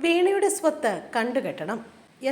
വീണയുടെ സ്വത്ത് കണ്ടുകെട്ടണം.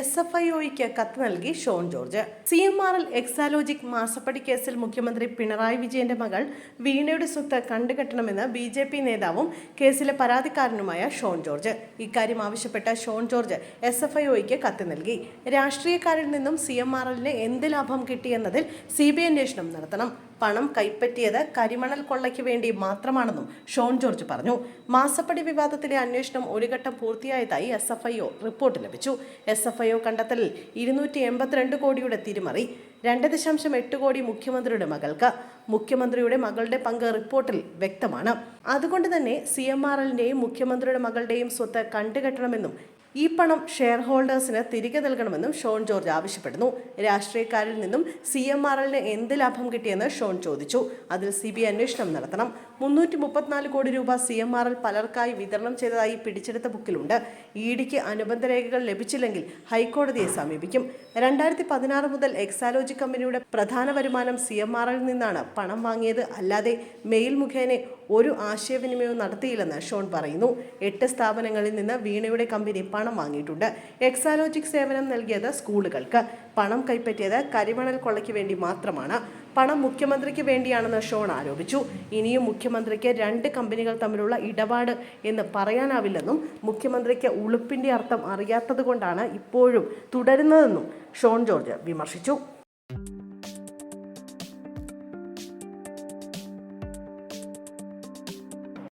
SFIOയ്ക്ക് കത്ത് നൽകി ഷോൺ ജോർജ്. CMRL എക്സാലോജിക് മാസപ്പടി കേസിൽ മുഖ്യമന്ത്രി പിണറായി വിജയന്റെ മകൾ വീണയുടെ സ്വത്ത് കണ്ടുകെട്ടണമെന്ന് BJP നേതാവും കേസിലെ പരാതിക്കാരനുമായ ഷോൺ ജോർജ്. ഇക്കാര്യം ആവശ്യപ്പെട്ട ഷോൺ ജോർജ് SFIOയ്ക്ക് കത്ത് നൽകി. രാഷ്ട്രീയക്കാരിൽ നിന്നും CMRLന് എന്ത് ലാഭം കിട്ടിയെന്നതിൽ CBI അന്വേഷണം നടത്തണം. പണം കൈപ്പറ്റിയത് കരിമണൽ കൊള്ളയ്ക്ക് വേണ്ടി മാത്രമാണെന്നും ഷോൺ ജോർജ് പറഞ്ഞു. മാസപ്പടി വിവാദത്തിലെ അന്വേഷണം ഒരു ഘട്ടം പൂർത്തിയായതായി SFIO റിപ്പോർട്ട് ലഭിച്ചു. SFIO കണ്ടെത്തലിൽ 282 കോടിയുടെ തിരിമറി, 2.8 കോടി മുഖ്യമന്ത്രിയുടെ മകൾക്ക്. മുഖ്യമന്ത്രിയുടെ മകളുടെ പങ്ക് റിപ്പോർട്ടിൽ വ്യക്തമാണ്. അതുകൊണ്ട് തന്നെ CMRLന്റെയും മുഖ്യമന്ത്രിയുടെ മകളുടെയും സ്വത്ത് കണ്ടുകെട്ടണമെന്നും ഈ പണം ഷെയർ ഹോൾഡേഴ്സിന് തിരികെ നൽകണമെന്നും ഷോൺ ജോർജ് ആവശ്യപ്പെടുന്നു. രാഷ്ട്രീയക്കാരിൽ നിന്നും CMRLന് എന്ത് ലാഭം കിട്ടിയെന്ന് ഷോൺ ചോദിച്ചു. അതിൽ CBI അന്വേഷണം നടത്തണം. 334 കോടി രൂപ CMRL പലർക്കായി വിതരണം ചെയ്തതായി പിടിച്ചെടുത്ത ബുക്കിലുണ്ട്. EDക്ക് അനുബന്ധ രേഖകൾ ലഭിച്ചില്ലെങ്കിൽ ഹൈക്കോടതിയെ സമീപിക്കും. 2016 മുതൽ എക്സാലോജി കമ്പനിയുടെ പ്രധാന വരുമാനം CMRL നിന്നാണ്. പണം വാങ്ങിയത് അല്ലാതെ മെയിൽ മുഖേന ഒരു ആശയവിനിമയവും നടത്തിയില്ലെന്ന് ഷോൺ പറയുന്നു. 8 സ്ഥാപനങ്ങളിൽ നിന്ന് വീണയുടെ കമ്പനി പണം വാങ്ങിയിട്ടുണ്ട്. എക്സാലോജിക് സേവനം നൽകിയത് സ്കൂളുകൾക്ക്. പണം കൈപ്പറ്റിയത് കരിമണൽ കൊള്ളയ്ക്ക് വേണ്ടി മാത്രമാണ്. പണം മുഖ്യമന്ത്രിക്ക് വേണ്ടിയാണെന്ന് ഷോൺ ആരോപിച്ചു. ഇനിയും മുഖ്യമന്ത്രിക്ക് 2 കമ്പനികൾ തമ്മിലുള്ള ഇടപാട് എന്ന് പറയാനാവില്ലെന്നും മുഖ്യമന്ത്രിക്ക് ഉളുപ്പിന്റെ അർത്ഥം അറിയാത്തത് കൊണ്ടാണ് ഇപ്പോഴും തുടരുന്നതെന്നും ഷോൺ ജോർജ് വിമർശിച്ചു.